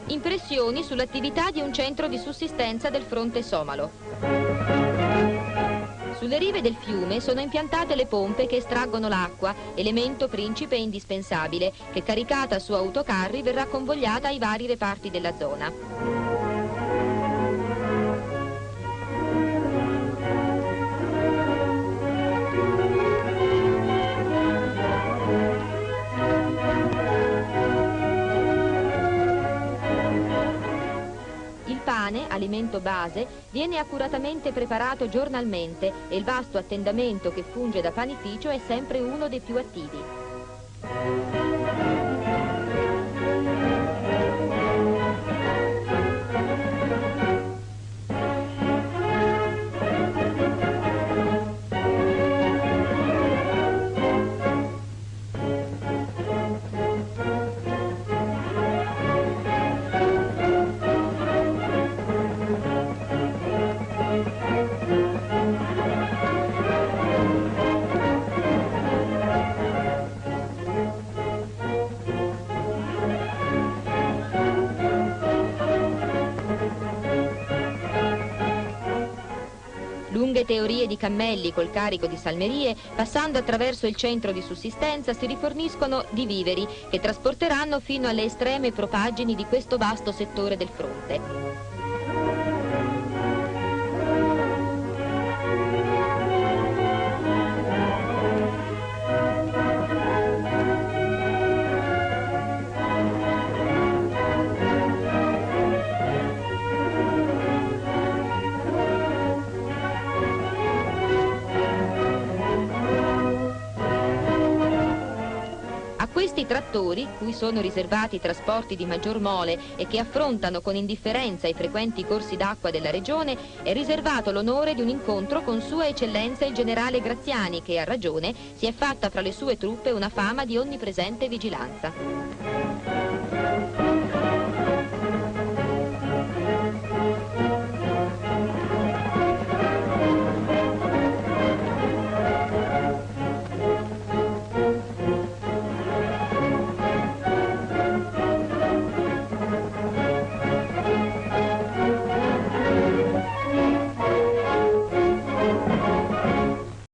Impressioni sull'attività di un centro di sussistenza del fronte somalo. Sulle rive del fiume sono impiantate le pompe che estraggono l'acqua, elemento principe e indispensabile, che caricata su autocarri verrà convogliata ai vari reparti della zona. Alimento base, viene accuratamente preparato giornalmente e il vasto attendamento che funge da panificio è sempre uno dei più attivi. Lunghe teorie di cammelli col carico di salmerie, passando attraverso il centro di sussistenza, si riforniscono di viveri che trasporteranno fino alle estreme propaggini di questo vasto settore del fronte. Questi trattori, cui sono riservati i trasporti di maggior mole e che affrontano con indifferenza i frequenti corsi d'acqua della regione, è riservato l'onore di un incontro con Sua Eccellenza il generale Graziani, che a ragione si è fatta fra le sue truppe una fama di onnipresente vigilanza.